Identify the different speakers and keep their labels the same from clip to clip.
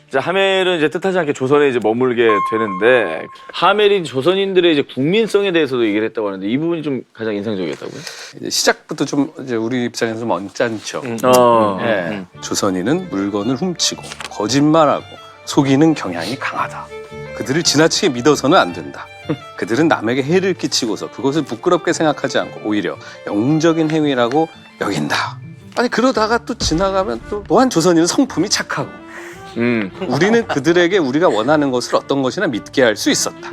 Speaker 1: 이제 하멜은 이제 뜻하지 않게 조선에 이제 머물게 되는데 하멜이 조선인들의 이제 국민성에 대해서도 얘기를 했다고 하는데 이 부분이 좀 가장 인상적이었다고요?
Speaker 2: 이제 시작부터 좀 이제 우리 입장에서 좀 언짢죠. 조선인은 물건을 훔치고 거짓말하고 속이는 경향이 강하다. 그들을 지나치게 믿어서는 안 된다. 그들은 남에게 해를 끼치고서 그것을 부끄럽게 생각하지 않고 오히려 영웅적인 행위라고 여긴다. 아니 그러다가 또 지나가면 또 또한 조선인은 성품이 착하고 우리는 그들에게 우리가 원하는 것을 어떤 것이나 믿게 할 수 있었다.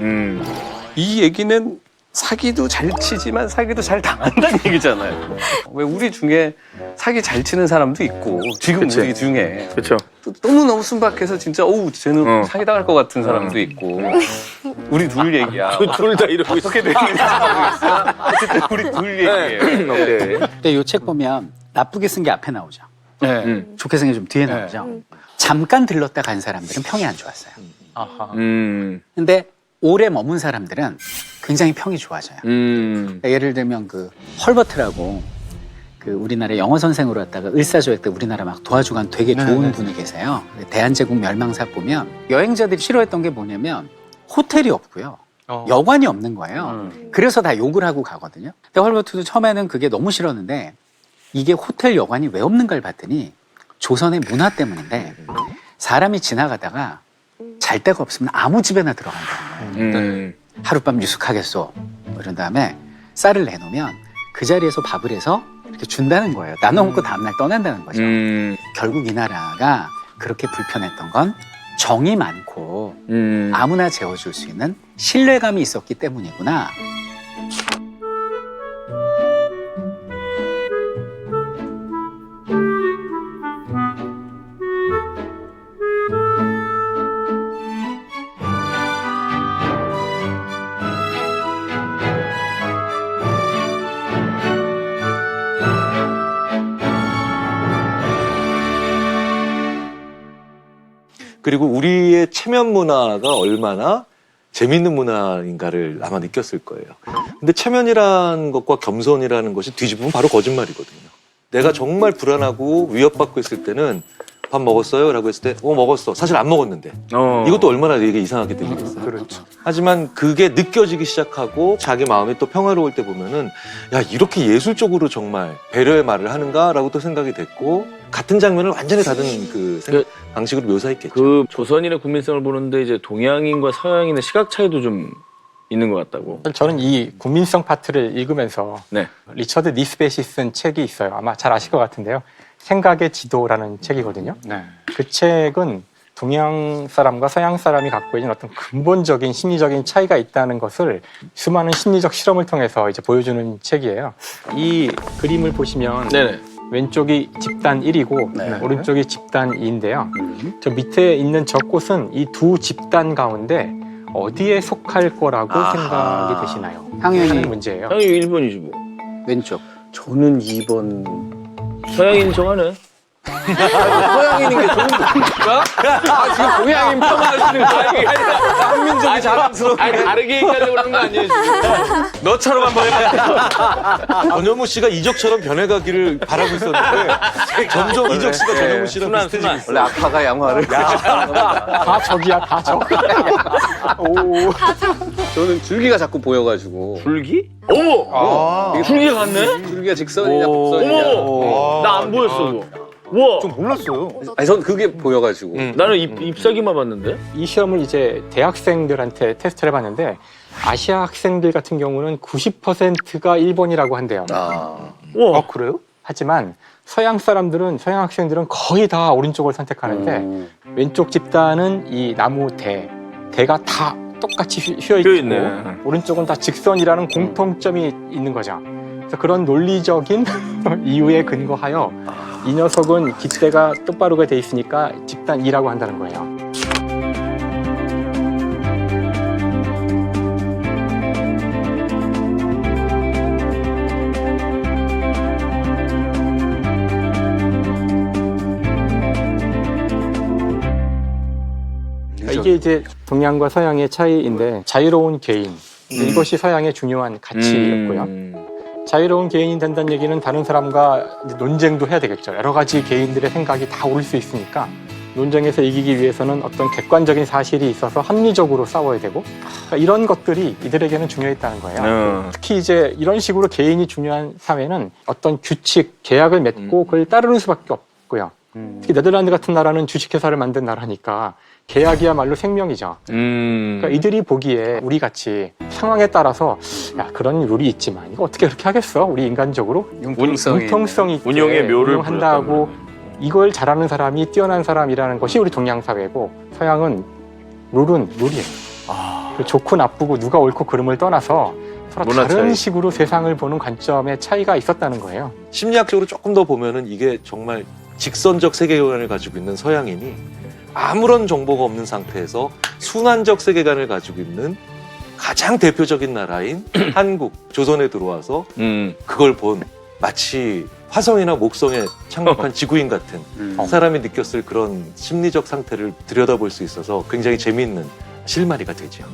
Speaker 2: 이 얘기는 사기도 잘 치지만 사기도 잘 당한다는 얘기잖아요. 왜 우리 중에 사기 잘 치는 사람도 있고 지금
Speaker 1: 그치.
Speaker 2: 우리 중에
Speaker 1: 그렇죠.
Speaker 2: 너무너무 순박해서 진짜 어우 쟤는 사기 당할 것 같은 사람도 있고 우리 둘 얘기야.
Speaker 1: 둘 다 이러고 있어.
Speaker 2: 어떻게 되는지 모르겠어요. 어쨌든 우리 둘 얘기예요.
Speaker 1: 오케이.
Speaker 3: 근데 이 책 보면 나쁘게 쓴 게 앞에 나오죠.
Speaker 2: 네.
Speaker 3: 좋게 쓴 게 좀 뒤에 나오죠. 잠깐 들렀다 간 사람들은 평이 안 좋았어요.
Speaker 2: 아하.
Speaker 3: 근데 오래 머문 사람들은 굉장히 평이 좋아져요. 그러니까 예를 들면 그 헐버트라고 그 우리나라 영어 선생으로 왔다가 을사조약 때 우리나라 막 도와주고 한 되게 좋은 분이 계세요. 대한제국 멸망사 보면 여행자들이 싫어했던 게 뭐냐면 호텔이 없고요. 여관이 없는 거예요. 그래서 다 욕을 하고 가거든요. 근데 헐버트도 처음에는 그게 너무 싫었는데 이게 호텔 여관이 왜 없는가를 봤더니 조선의 문화 때문인데 사람이 지나가다가 잘 데가 없으면 아무 집에나 들어간다는 거예요. 하룻밤 유숙하겠소 뭐 이런 다음에 쌀을 내놓으면 그 자리에서 밥을 해서 이렇게 준다는 거예요. 나눠 먹고 다음날 떠난다는 거죠. 결국 이 나라가 그렇게 불편했던 건 정이 많고 아무나 재워줄 수 있는 신뢰감이 있었기 때문이구나.
Speaker 4: 그리고 우리의 체면 문화가 얼마나 재밌는 문화인가를 아마 느꼈을 거예요. 근데 체면이라는 것과 겸손이라는 것이 뒤집으면 바로 거짓말이거든요. 내가 정말 불안하고 위협받고 있을 때는 밥 먹었어요? 라고 했을 때 먹었어. 사실 안 먹었는데. 이것도 얼마나 되게 이상하게 들리겠어요.
Speaker 2: 그렇죠.
Speaker 4: 하지만 그게 느껴지기 시작하고 자기 마음이 또 평화로울 때 보면은 야 이렇게 예술적으로 정말 배려의 말을 하는가라고 또 생각이 됐고 같은 장면을 완전히 다른 방식으로 묘사했겠죠.
Speaker 1: 그 조선인의 국민성을 보는데 이제 동양인과 서양인의 시각 차이도 좀 있는 것 같다고.
Speaker 5: 저는 이 국민성 파트를 읽으면서
Speaker 1: 네.
Speaker 5: 리처드 니스벳이 쓴 책이 있어요. 아마 잘 아실 것 같은데요. 생각의 지도라는 책이거든요.
Speaker 2: 네.
Speaker 5: 그 책은 동양 사람과 서양 사람이 갖고 있는 어떤 근본적인 심리적인 차이가 있다는 것을 수많은 심리적 실험을 통해서 이제 보여주는 책이에요. 이 그림을 보시면
Speaker 1: 네네.
Speaker 5: 왼쪽이 집단 1이고
Speaker 2: 네.
Speaker 5: 오른쪽이 집단 2인데요. 저 밑에 있는 저 꽃은 이 두 집단 가운데 어디에 속할 거라고 생각이 되시나요?
Speaker 3: 당연히
Speaker 5: 하는 문제예요.
Speaker 1: 형이 1번이지 뭐.
Speaker 3: 왼쪽.
Speaker 2: 저는 2번.
Speaker 1: 서양인 정하네.
Speaker 4: 서양인인 게 좋은 겁니까? 지금 동양인 폄하하시는 거야? 한민족이 자랑스러워.
Speaker 1: 다르게 얘기하려고 그러는 거 아니에요, 지금?
Speaker 4: 너처럼 한번 해봐. 전현무 씨가 이적처럼 변해가기를 바라고 있었는데 점점 이적 씨가 전현무 씨랑 비슷해지고 있어.
Speaker 2: 원래 악화가 양화를.
Speaker 5: 다 적이야, 다 적. 오.
Speaker 2: 저는 줄기가 자꾸 보여가지고.
Speaker 1: 줄기? 어머! 줄기가 같네?
Speaker 2: 줄기가 직선이냐 곡선이냐.
Speaker 1: 어머! 나 안 보였어, 그거. 우와!
Speaker 4: 몰랐어요.
Speaker 2: 아니 전 그게 보여가지고.
Speaker 1: 나는 ip사귀만 봤는데?
Speaker 5: 이 시험을 이제 대학생들한테 테스트를 해봤는데 아시아 학생들 같은 경우는 90%가 1번이라고 한대요.
Speaker 1: 우와!
Speaker 5: 그래요? 하지만 서양 서양 학생들은 거의 다 오른쪽을 선택하는데 왼쪽 집단은 이 나무 대가 다 똑같이 휘어있고
Speaker 1: 휘어있네.
Speaker 5: 오른쪽은 다 직선이라는 공통점이 있는 거죠. 그래서 그런 논리적인 이유에 근거하여 이 녀석은 깃대가 똑바르게 돼 있으니까 집단 2라고 한다는 거예요. 이게 이제 동양과 서양의 차이인데 자유로운 개인 이것이 서양의 중요한 가치였고요. 자유로운 개인이 된다는 얘기는 다른 사람과 이제 논쟁도 해야 되겠죠. 여러 가지 개인들의 생각이 다 옳을 수 있으니까 논쟁에서 이기기 위해서는 어떤 객관적인 사실이 있어서 합리적으로 싸워야 되고 그러니까 이런 것들이 이들에게는 중요했다는 거예요. 특히 이제 이런 식으로 개인이 중요한 사회는 어떤 규칙, 계약을 맺고 그걸 따르는 수밖에 없고요. 특히 네덜란드 같은 나라는 주식회사를 만든 나라니까 계약이야말로 생명이죠. 그러니까 이들이 보기에 우리 같이 상황에 따라서 야 그런 룰이 있지만 이거 어떻게 그렇게 하겠어? 우리 인간적으로 융통성이 있게
Speaker 1: 운용의 묘를
Speaker 5: 운용한다고 이걸 잘하는 사람이 뛰어난 사람이라는 것이 우리 동양 사회고 서양은 룰은 룰이에요. 그 좋고 나쁘고 누가 옳고 그름을 떠나서 서로
Speaker 1: 문화
Speaker 5: 다른
Speaker 1: 차이.
Speaker 5: 식으로 세상을 보는 관점의 차이가 있었다는 거예요.
Speaker 4: 심리학적으로 조금 더 보면은 이게 정말 직선적 세계관을 가지고 있는 서양인이 아무런 정보가 없는 상태에서 순환적 세계관을 가지고 있는 가장 대표적인 나라인 한국, 조선에 들어와서 그걸 본 마치 화성이나 목성에 착륙한 지구인 같은 사람이 느꼈을 그런 심리적 상태를 들여다볼 수 있어서 굉장히 재미있는 실마리가 되죠.